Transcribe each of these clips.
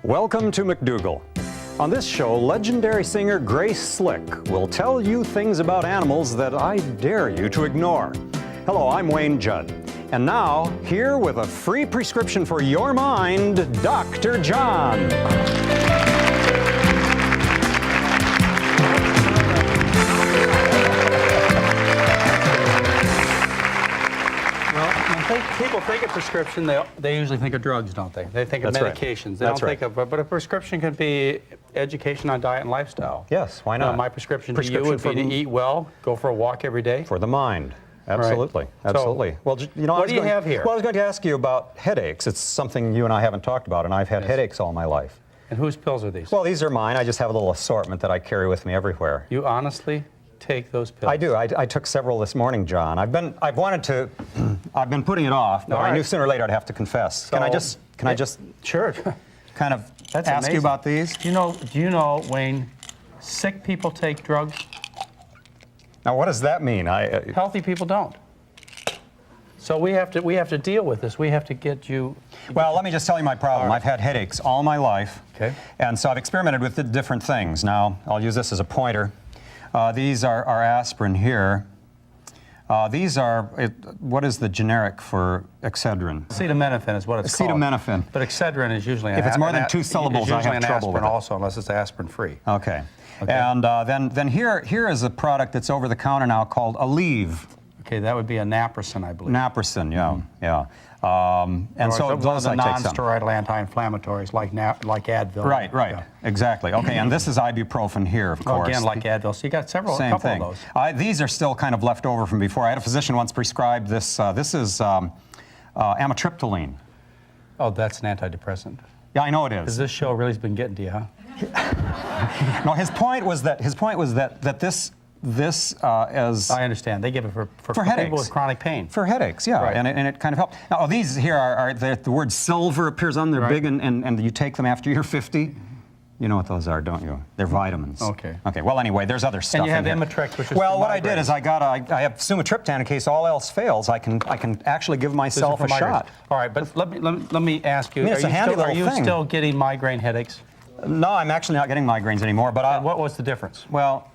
Welcome to McDougall. On this show, legendary singer Grace Slick will tell you things about animals that I dare you to ignore. Hello, I'm Wayne Judd. And now, here with a free prescription for your mind, Dr. John. People think of prescription, they usually think of drugs, don't they? They think of medications. They don't think of, but a prescription could be education on diet and lifestyle. Yes, why not? My prescription to you would be to eat well, go for a walk every day. For the mind. Absolutely, right. Absolutely. So, well, you know, what do you have here? Well, I was going to ask you about headaches. It's something you and I haven't talked about, and I've had headaches all my life. And whose pills are these? Well, these are mine. I just have a little assortment that I carry with me everywhere. You honestly take those pills? I do. I took several this morning, John. I've been putting it off, but I knew sooner or later I'd have to confess. So, can I just sure kind of That's ask amazing. you about these? Do you know, Wayne, sick people take drugs? Now, what does that mean? Healthy people don't. So we have to deal with this. We have to get you. Well, let me just tell you my problem. Right. I've had headaches all my life. Okay. And so I've experimented with the different things. Now, I'll use this as a pointer. These are aspirin here. These are, what is the generic for Excedrin? Acetaminophen is what it's called. Acetaminophen. But Excedrin is usually if it's more than two syllables, I have trouble with it. Also, unless it's aspirin-free. Okay. And then here is a product that's over the counter now called Aleve. Okay, that would be a naproxen, I believe. Naproxen, yeah. And so those are I the take some. non-steroidal anti-inflammatories like Advil. Right, Yeah. exactly. Okay, and this is ibuprofen here, of course. Again, like Advil. So you got a couple of those. These are still kind of left over from before. I had a physician once prescribe this. This is amitriptyline. Oh, that's an antidepressant. Yeah, I know it is. Because this show really has been getting to you, huh? No, his point was that this as I understand. They give it for headaches. people with chronic pain. For headaches, yeah, right. and it kind of helps. Now, these here are the word silver appears on there big, and you take them after you're 50. You know what those are, don't you? They're vitamins. Okay. Okay. Well, anyway, there's other stuff. And you have in here. Imitrex, which is well, for what migraines. I did is I have sumatriptan in case all else fails. I can actually give myself a shot. All right, but let me ask you. I mean, it's a handy little thing. Are you still getting migraine headaches? No, I'm actually not getting migraines anymore. But what was the difference? Well,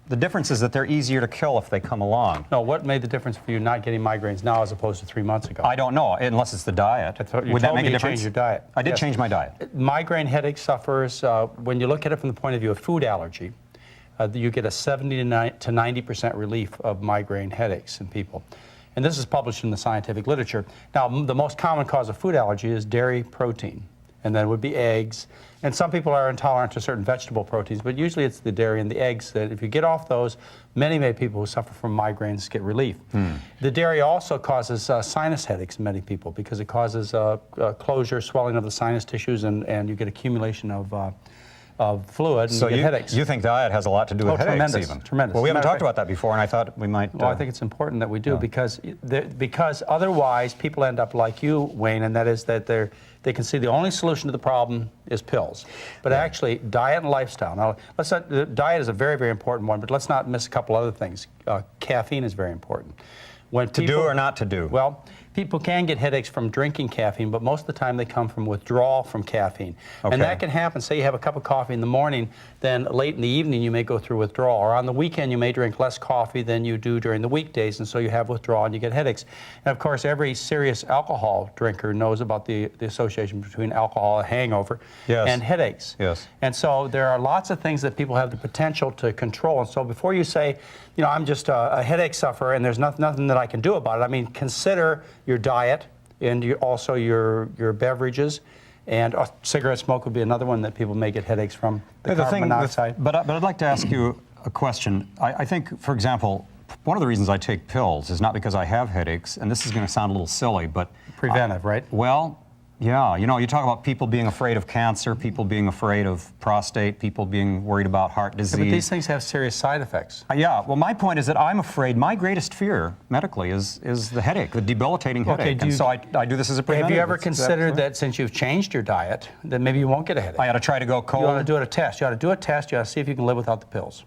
the difference is that they're easier to kill if they come along. No, what made the difference for you not getting migraines now as opposed to 3 months ago? I don't know, unless it's the diet. Would that make a difference? Change your diet. I did change my diet. Migraine headache sufferers, when you look at it from the point of view of food allergy, you get a 70 to 90% relief of migraine headaches in people. And this is published in the scientific literature. Now, the most common cause of food allergy is dairy protein, and then would be eggs. And some people are intolerant to certain vegetable proteins, but usually it's the dairy and the eggs that if you get off those, many people who suffer from migraines get relief. The dairy also causes sinus headaches in many people because it causes closure, swelling of the sinus tissues, and you get accumulation of fluid and you get headaches. You think diet has a lot to do with headaches Tremendous. Well, we haven't talked about that before, and I thought we might. Well, I think it's important that we do because otherwise people end up like you, Wayne, and that is that they can see the only solution to the problem is pills. But actually, diet and lifestyle. Now, diet is a very, very important one, but let's not miss a couple other things. Caffeine is very important. To do or not to do? Well, people can get headaches from drinking caffeine, but most of the time they come from withdrawal from caffeine. Okay. And that can happen. Say you have a cup of coffee in the morning, then late in the evening you may go through withdrawal. Or on the weekend you may drink less coffee than you do during the weekdays, and so you have withdrawal and you get headaches. And of course, every serious alcohol drinker knows about the association between alcohol, a hangover, and headaches. Yes. And so there are lots of things that people have the potential to control. And so before you say, you know, I'm just a headache sufferer and there's nothing that I can do about it, I mean, consider your diet and also your beverages, and cigarette smoke would be another one that people may get headaches from, the carbon monoxide. But I'd like to ask you a question. I think, for example, one of the reasons I take pills is not because I have headaches, and this is going to sound a little silly, but... Preventive, right? Well, yeah, you know, you talk about people being afraid of cancer, people being afraid of prostate, people being worried about heart disease. Yeah, but these things have serious side effects. Yeah, well, my point is that I'm afraid, my greatest fear medically is the headache, the debilitating headache. And so I do this as a preventive. Have you ever considered that since you've changed your diet, that maybe you won't get a headache? I ought to try to go cold? You ought to do a test. You ought to do a test. You ought to see if you can live without the pills.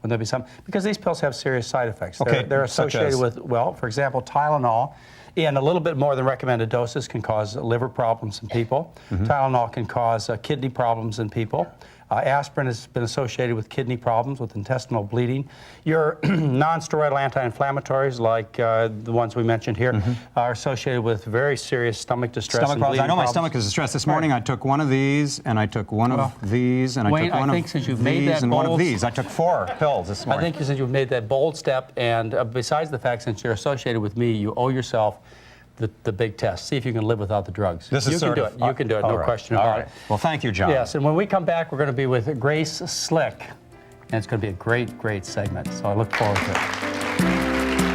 Wouldn't there be some? Because these pills have serious side effects. Okay, They're associated with, well, for example, Tylenol And a little bit more than recommended doses can cause liver problems in people. Tylenol can cause kidney problems in people. Aspirin has been associated with kidney problems, with intestinal bleeding. Your non-steroidal anti-inflammatories, like the ones we mentioned here, are associated with very serious stomach distress and bleeding I know my problems. stomach is distressed. This morning I took one of these, and I took one of these, and I Wayne, took one I think of since you've these, made that and one of bold- these. I took 4 pills this morning. I think since you've made that bold step, and besides the fact since you're associated with me, you owe yourself the big test. See if you can live without the drugs. This is you can do it. You can do it. No question about it. Well, thank you, John. Yes, and when we come back, we're going to be with Grace Slick, and it's going to be a great, great segment. So I look forward to it.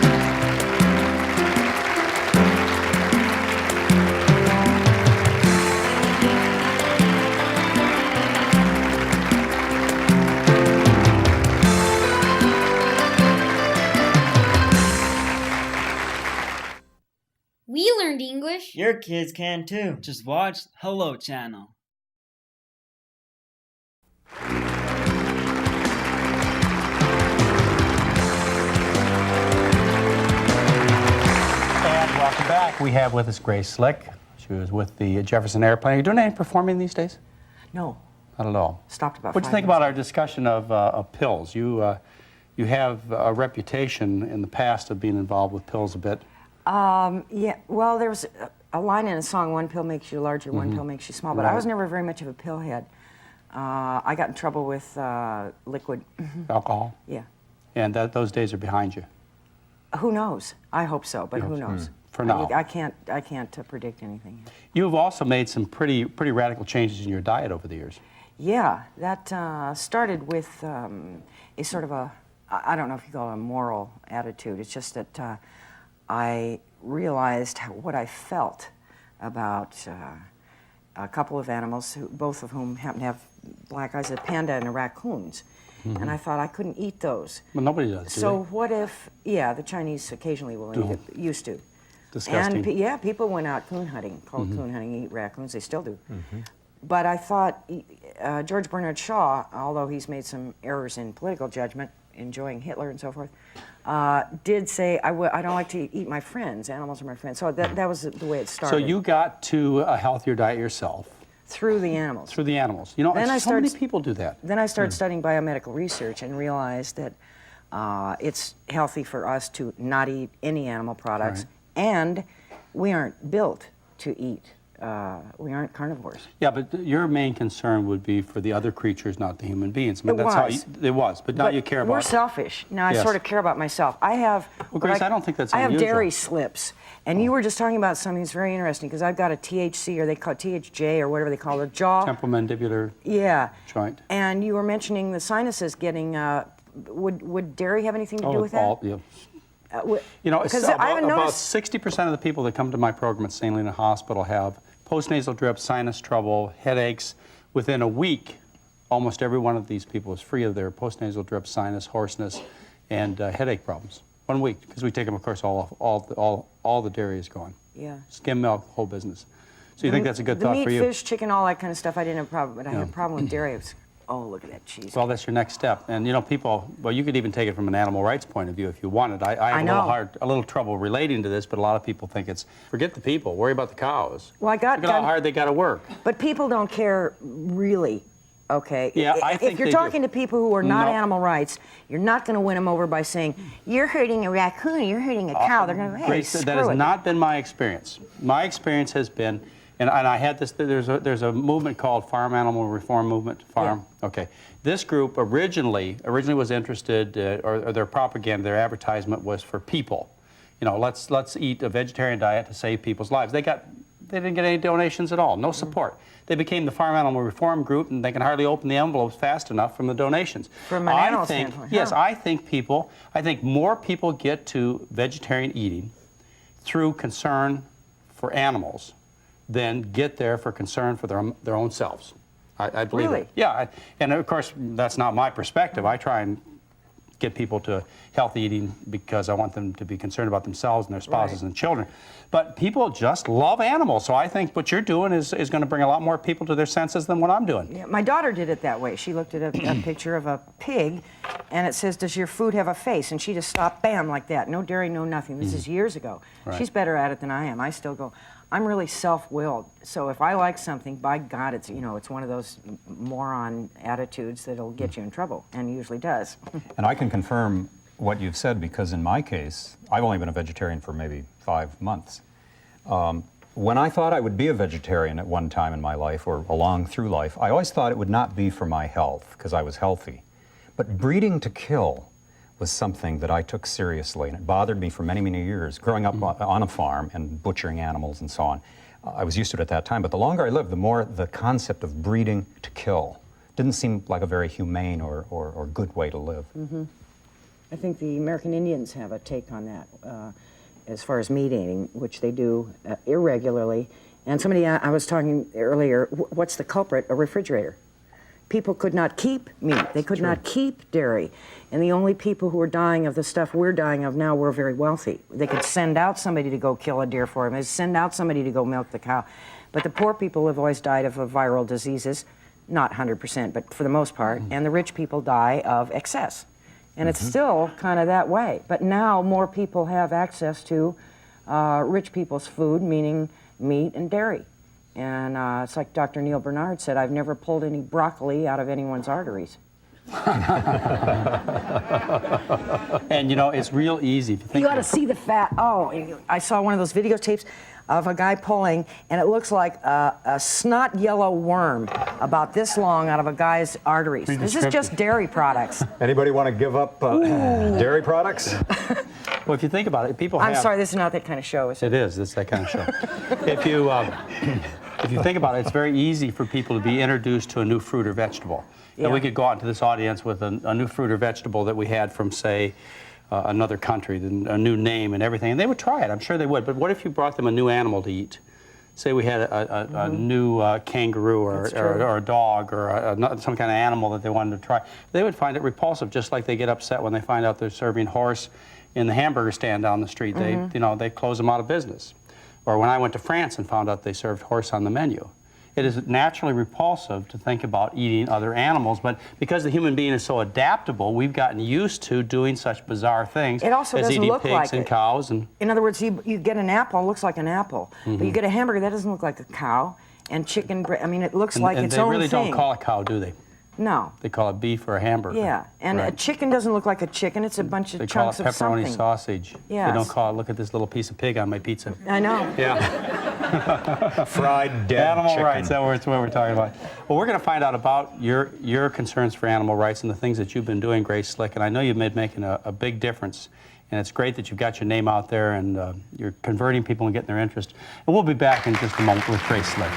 We learned English. Your kids can too. Just watch Hello Channel. And welcome back. We have with us Grace Slick. She was with the Jefferson Airplane. Are you doing any performing these days? No, Not at all. stopped about What do you 5 think years about our discussion of pills? You have a reputation in the past of being involved with pills a bit. Yeah, well, there was a line in a song, one pill makes you larger, one pill makes you small, but I was never very much of a pill head. I got in trouble with liquid. Alcohol. Yeah. And those days are behind you. Who knows? I hope so, but who knows? For now. I can't predict anything. You've also made some pretty radical changes in your diet over the years. Yeah, that started with a sort of a, I don't know if you call it a moral attitude. It's just that I realized what I felt about a couple of animals, both of whom happen to have black eyes, a panda and a raccoons. And I thought I couldn't eat those. Well, nobody does, do So what if, yeah, the Chinese occasionally will eat it, used to. Disgusting. And yeah, people went out coon hunting, called coon hunting, eat raccoons, they still do. But I thought George Bernard Shaw, although he's made some errors in political judgment, enjoying Hitler and so forth, did say, I don't like to eat my friends, animals are my friends. So that was the way it started. So you got to a healthier diet yourself. Through the animals. Through the animals. You know, Then I so many started- people do that. Then I started studying biomedical research and realized that it's healthy for us to not eat any animal products, and we aren't built to eat. We aren't carnivores. Yeah, but your main concern would be for the other creatures, not the human beings. I mean, It that's how was. it was, but now you care about. We're selfish. Now I Yes. sort of care about myself. I have. Well, Grace, I don't think that's I have unusual. dairy slips, and you were just talking about something that's very interesting because I've got a THC, or they call it THJ, or whatever they call it, jaw. Temporomandibular Yeah. joint. And you were mentioning the sinuses getting. Would dairy have anything to do with that? Yeah. You know, it's because I haven't about noticed. 60% of the people that come to my program at St. Helena Hospital have postnasal drip, sinus trouble, headaches. Within a week, almost every one of these people is free of their postnasal drip, sinus, hoarseness, and headache problems. 1 week, because we take them, of course, all the dairy is gone. Yeah. Skim milk, whole business. So you think that's a good the thought meat, for you? fish, chicken, all that kind of stuff, I didn't have a problem, but I had a problem with dairy. It was, oh, look at that cheese. Well, that's your next step. And you know, people, well, you could even take it from an animal rights point of view if you wanted. I have a little trouble relating to this, but a lot of people think it's, forget the people, worry about the cows. Well, I got Look at how hard they got to work. But people don't care really, okay? Yeah, I think if you're they do. talking to people who are not No. animal rights, you're not going to win them over by saying, you're hurting a raccoon, you're hurting a cow. They're going to go, hey, Grace, screw that has it. not been my experience. My experience has been, and I had this, there's a movement called Farm Animal Reform Movement, Farm, okay. This group originally was interested, or their propaganda, their advertisement was for people. You know, let's eat a vegetarian diet to save people's lives. They didn't get any donations at all, no support. They became the Farm Animal Reform Group, and they can hardly open the envelopes fast enough from the donations. From an animal standpoint, Yes, huh? I think more people get to vegetarian eating through concern for animals than get there for concern for their own selves. I believe Really? it. Yeah, and of course, that's not my perspective. I try and get people to healthy eating because I want them to be concerned about themselves and their spouses and children. But people just love animals, so I think what you're doing is going to bring a lot more people to their senses than what I'm doing. Yeah, my daughter did it that way. She looked at a picture of a pig, and it says, "Does your food have a face?" And she just stopped, bam, like that. No dairy, no nothing. This is years ago. Right. She's better at it than I am. I still go, I'm really self-willed. So if I like something, by God, it's, you know, it's one of those moron attitudes that'll get you in trouble, and usually does. And I can confirm what you've said, because in my case, I've only been a vegetarian for maybe 5 months. When I thought I would be a vegetarian at one time in my life, or along through life, I always thought it would not be for my health, because I was healthy. But breeding to kill was something that I took seriously, and it bothered me for many, many years. Growing up on a farm and butchering animals and so on, I was used to it at that time, but the longer I lived, the more the concept of breeding to kill didn't seem like a very humane or good way to live. I think the American Indians have a take on that as far as meat eating, which they do irregularly. And somebody, I was talking earlier, what's the culprit? A refrigerator. People could not keep meat. They could not keep dairy. And the only people who are dying of the stuff we're dying of now were very wealthy. They could send out somebody to go kill a deer for them. They'd send out somebody to go milk the cow. But the poor people have always died of viral diseases, not 100%, but for the most part. And the rich people die of excess. And it's still kind of that way. But now more people have access to rich people's food, meaning meat and dairy. And it's like Dr. Neil Bernard said, I've never pulled any broccoli out of anyone's arteries. And you know, it's real easy if you think You ought to see the fat. Oh, I saw one of those videotapes of a guy pulling, and it looks like a snot yellow worm about this long out of a guy's arteries. This is just dairy products. Anybody want to give up dairy products? Well, if you think about it, people have... I'm sorry, this is not that kind of show, is it? It is. It's that kind of show. If you think about it, it's very easy for people to be introduced to a new fruit or vegetable. Yeah. And we could go out into this audience with a new fruit or vegetable that we had from, say, another country, a new name and everything, and they would try it. I'm sure they would. But what if you brought them a new animal to eat? Say we had a new kangaroo or a dog or some kind of animal that they wanted to try. They would find it repulsive, just like they get upset when they find out they're serving horse in the hamburger stand down the street. They close them out of business. Or when I went to France and found out they served horse on the menu. It is naturally repulsive to think about eating other animals, but because the human being is so adaptable, we've gotten used to doing such bizarre things It also as doesn't eating look pigs like and it. cows. And In other words, you get an apple, it looks like an apple. But you get a hamburger, that doesn't look like a cow. And chicken, I mean, it looks like its own thing. they really don't call it cow, do they? No. They call it beef or a hamburger. Yeah, and a chicken doesn't look like a chicken. It's a bunch of chunks of They call it pepperoni something. sausage. Yes. They don't call it, look at this little piece of pig on my pizza. I know. Yeah. Fried dead Animal chicken. rights, that's what we're talking about. Well, we're going to find out about your concerns for animal rights and the things that you've been doing, Grace Slick, and I know you've been making a big difference. And it's great that you've got your name out there and you're converting people and getting their interest. And we'll be back in just a moment with Grace Slick.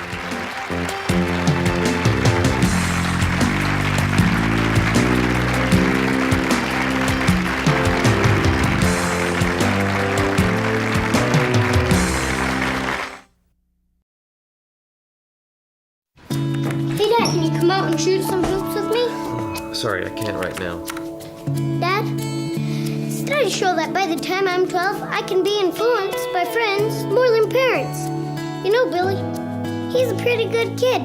Hey Dad, can you come out and shoot some hoops with me? Sorry, I can't right now. Dad, studies show that by the time I'm 12, I can be influenced by friends more than parents. You know, Billy, he's a pretty good kid,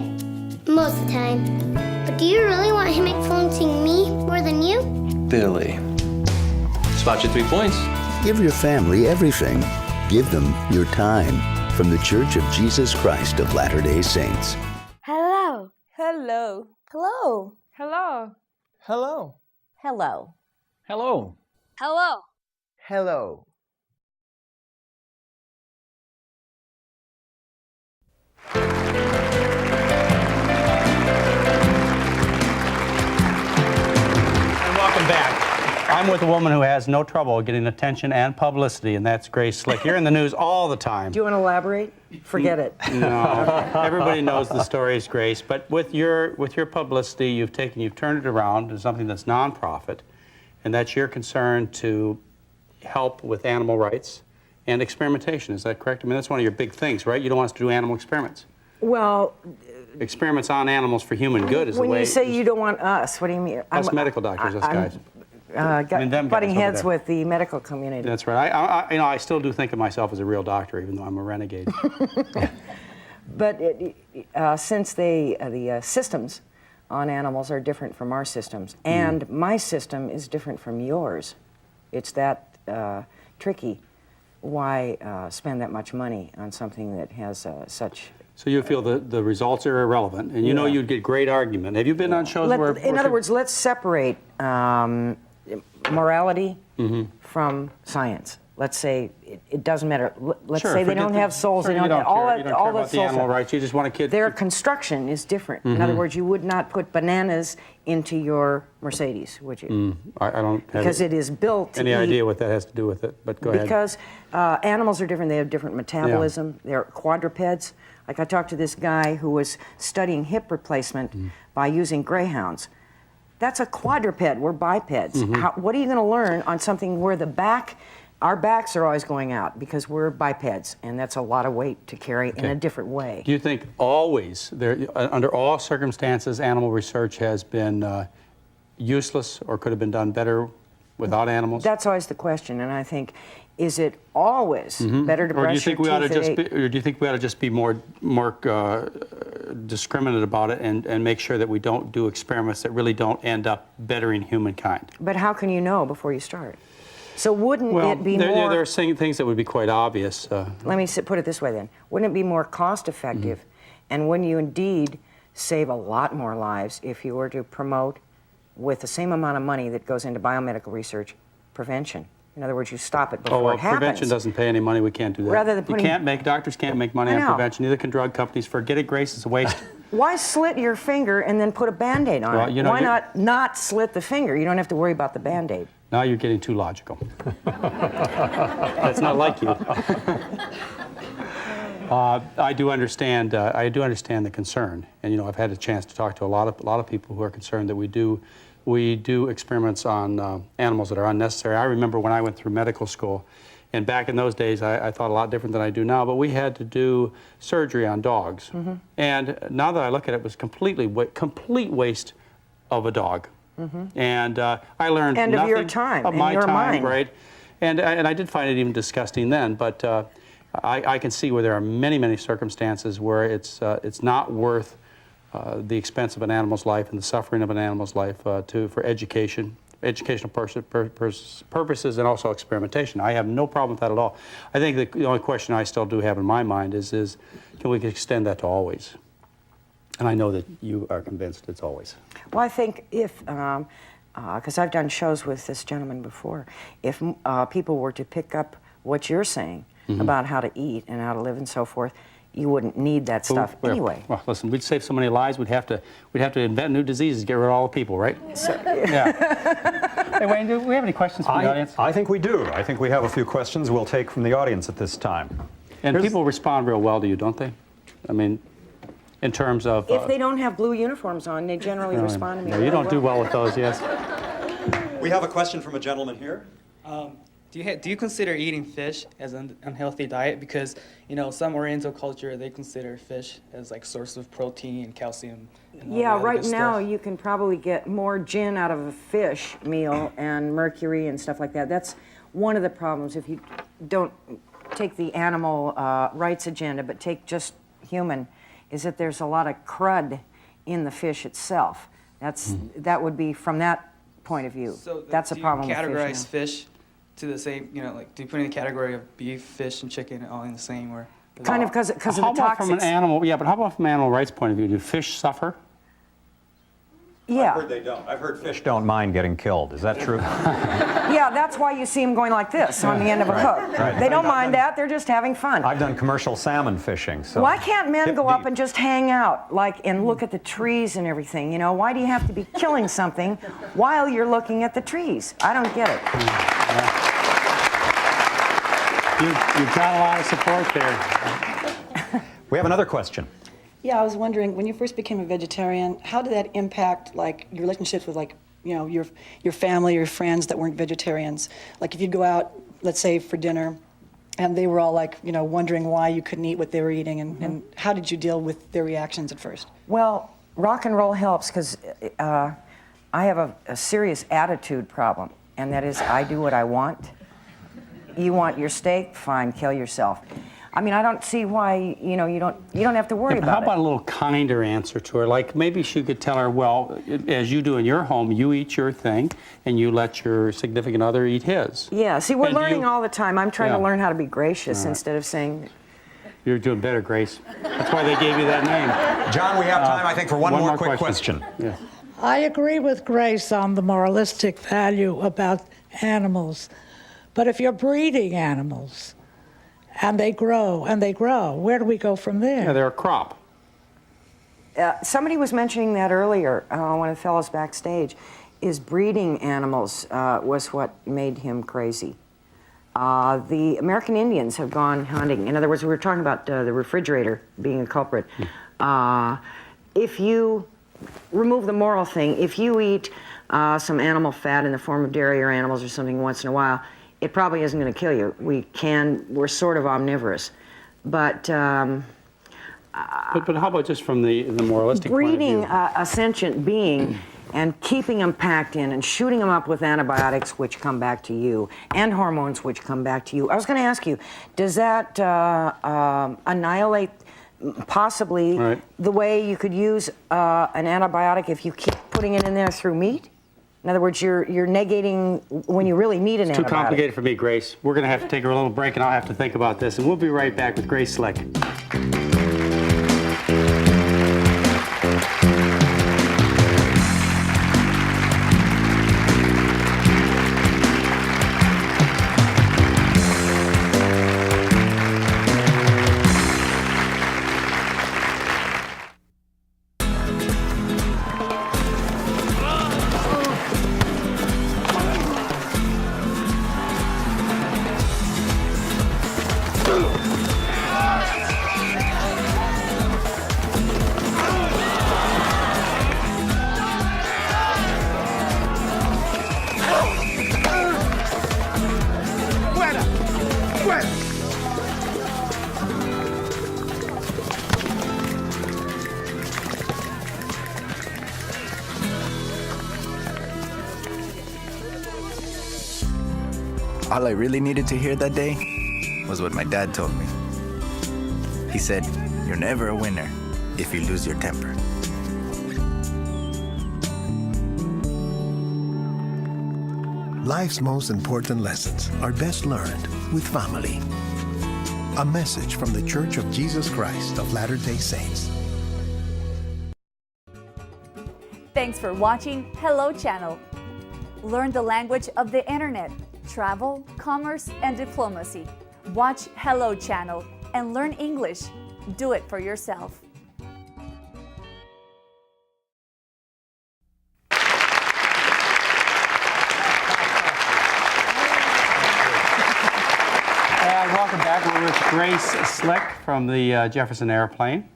most of the time. But do you really want him influencing me more than you? Billy. Spot your 3 points. Give your family everything. Give them your time. From the Church of Jesus Christ of Latter-day Saints. Hello. Hello. Hello. Hello. Hello. Hello. Hello. Hello. Hello. And welcome back. I'm with a woman who has no trouble getting attention and publicity, and that's Grace Slick. You're in the news all the time. Do you want to elaborate? Forget it. No, everybody knows the stories, Grace. But with your publicity, you've turned it around to something that's nonprofit, and that's your concern to help with animal rights and experimentation. Is that correct? I mean, that's one of your big things, right? You don't want us to do animal experiments. Well, Experiments on animals for human good is the way. when you say you don't want us, what do you mean? Us medical doctors, us guys. them butting guys over heads there. with the medical community. That's right. I still do think of myself as a real doctor, even though I'm a renegade. But since the systems on animals are different from our systems, and my system is different from yours, it's that tricky. Why spend that much money on something that has such... So you feel the results are irrelevant, and you know you'd get great argument. Have you been on shows where... In other words, let's separate morality from science. Let's say it doesn't matter. Let's say they don't have souls. They don't have all that. You don't care about the animal rights. You just want a kid. Their construction is different. In other words, you would not put bananas into your Mercedes, would you? I don't have because it is built to any eat. idea what that has to do with it. But go ahead. Because animals are different. They have different metabolism. They're quadrupeds. Like I talked to this guy who was studying hip replacement by using greyhounds. That's a quadruped. We're bipeds. What are you going to learn on something where the back... Our backs are always going out because we're bipeds, and that's a lot of weight to carry in a different way. Do you think always, under all circumstances, animal research has been useless or could have been done better without animals? That's always the question, and I think, is it always better to brush your teeth Or do you think we ought to just be more discriminate about it and make sure that we don't do experiments that really don't end up bettering humankind? But how can you know before you start? So wouldn't it be more... more... There are things that would be quite obvious. Let me put it this way then. Wouldn't it be more cost-effective, and wouldn't you indeed save a lot more lives if you were to promote, with the same amount of money that goes into biomedical research, prevention? In other words, you stop it before it happens. Prevention doesn't pay any money. We can't do that. Rather than putting... Doctors can't make money on prevention. Neither can drug companies. Forget it, Grace. It's a waste. Why slit your finger and then put a Band-Aid on it? Why not slit the finger? You don't have to worry about the Band-Aid. Now you're getting too logical. That's not like you. I do understand the concern, and I've had a chance to talk to a lot of people who are concerned that we do experiments on animals that are unnecessary. I remember when I went through medical school, and back in those days, I thought a lot different than I do now. But we had to do surgery on dogs, and now that I look at it, it was complete waste of a dog. And I learned nothing of your time, of my your time, mind. right? And I did find it even disgusting then. But I can see where there are many circumstances where it's not worth the expense of an animal's life and the suffering of an animal's life for educational purposes, and also experimentation. I have no problem with that at all. I think the only question I still do have in my mind is can we extend that to always? And I know that you are convinced it's always. Well, I think if, because I've done shows with this gentleman before, if people were to pick up what you're saying about how to eat and how to live and so forth, you wouldn't need that stuff anyway. Well, listen, we'd save so many lives. We'd have to invent new diseases, get rid of all the people, right? Hey, Wayne, do we have any questions from the audience? I think we do. I think we have a few questions we'll take from the audience at this time. And people respond real well to you, don't they? I mean, in terms of... If they don't have blue uniforms on, they generally respond to me you don't do well with those, yes. We have a question from a gentleman here. Do you consider eating fish as an unhealthy diet? Because, some Oriental culture, they consider fish as like source of protein and calcium. And all the right good now stuff. you can probably get more gin out of a fish meal and mercury and stuff like that. That's one of the problems if you don't take the animal rights agenda, but take just human, is that there's a lot of crud in the fish itself. That would be from that point of view. So that's a problem with fish. Do you categorize fish to the same, do you put in the category of beef, fish, and chicken all in the same? Or kind of because of the How about toxics. from an animal, but how about from an animal rights point of view? Do fish suffer? Yeah. I've heard they don't. I've heard fish don't mind getting killed. Is that true? Yeah, that's why you see them going like this on the end of a hook. Right. They don't mind that. They're just having fun. I've done commercial salmon fishing. So Why can't men hip go up deep. and just hang out, and look at the trees and everything? Why do you have to be killing something while you're looking at the trees? I don't get it. You've got a lot of support there. We have another question. Yeah, I was wondering, when you first became a vegetarian, how did that impact your relationships with your family, your friends that weren't vegetarians? Like if you'd go out, let's say for dinner, and they were all wondering why you couldn't eat what they were eating, and how did you deal with their reactions at first? Well, rock and roll helps because I have a serious attitude problem. and that is, I do what I want. You want your steak? Fine, kill yourself. I mean, I don't see why, you know, you don't have to worry But about how about it. a little kinder answer to her? Like maybe she could tell her, well, as you do in your home, you eat your thing and you let your significant other eat his. Yeah, see, we're And learning all the time. I'm trying Yeah. to learn how to be gracious instead of saying, You're doing better, Grace. That's why they gave you that name. John, we have time, I think, for one more quick question. Yeah. I agree with Grace on the moralistic value about animals. But if you're breeding animals and they grow, where do we go from there? Yeah, they're a crop. somebody was mentioning that earlier, one of the fellows backstage, is breeding animals was what made him crazy. The American Indians have gone hunting. In other words, we were talking about the refrigerator being a culprit. If you remove the moral thing, if you eat some animal fat in the form of dairy or animals or something once in a while, it probably isn't going to kill you. We're sort of omnivorous. But how about just from the moralistic breeding point of view? a sentient being and keeping them packed in and shooting them up with antibiotics which come back to you and hormones which come back to you. I was going to ask you, does that annihilate possibly the way you could use an antibiotic if you keep putting it in there through meat? In other words, you're negating when you really need an antibiotic. Too complicated for me, Grace. We're going to have to take a little break, and I'll have to think about this. And we'll be right back with Grace Slick. All I really needed to hear that day was what my dad told me. He said, "You're never a winner if you lose your temper." Life's most important lessons are best learned with family. A message from the Church of Jesus Christ of Latter-day Saints. Thanks for watching Hello Channel. Learn the language of the internet, travel, commerce, and diplomacy. Watch Hello Channel and learn English. Do it for yourself. And welcome back. We're with Grace Slick from the Jefferson Airplane.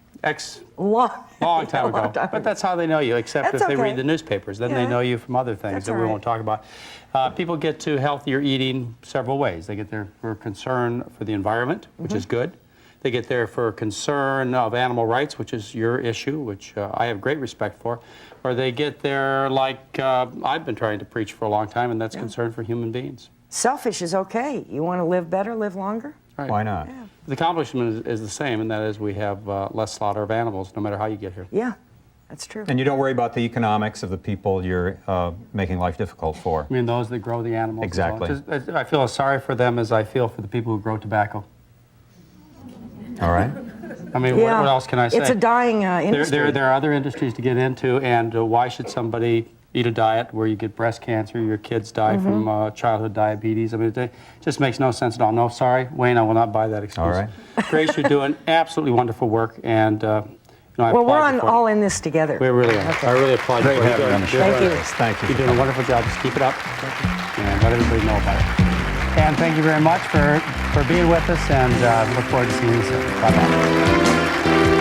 Long time ago. But that's how they know you, except if they read the newspapers. Then they know you from other things that we won't talk about. People get to healthier eating several ways. They get there for concern for the environment, which is good. They get there for concern of animal rights, which is your issue, which I have great respect for. Or they get there like I've been trying to preach for a long time, and that's concern for human beings. Selfish is okay. You want to live better, live longer? Right. Why not? Yeah. The accomplishment is the same, and that is we have less slaughter of animals, no matter how you get here. Yeah, that's true. And you don't worry about the economics of the people you're making life difficult for. I mean, those that grow the animals. Exactly. Just, I feel as sorry for them as I feel for the people who grow tobacco. All right. I mean, what else can I say? It's a dying industry. There are other industries to get into, and why should somebody eat a diet where you get breast cancer, your kids die from childhood diabetes? I mean, it just makes no sense at all. No, sorry, Wayne, I will not buy that excuse. All right. Grace, you're doing absolutely wonderful work, and I well, we're applaud you for it. all in this together. We really are. I really applaud you. Great having you on the show. Thank you. Thank you. You're doing a wonderful job. Just keep it up, and let everybody know about it. And thank you very much for being with us, and look forward to seeing you soon. Bye-bye.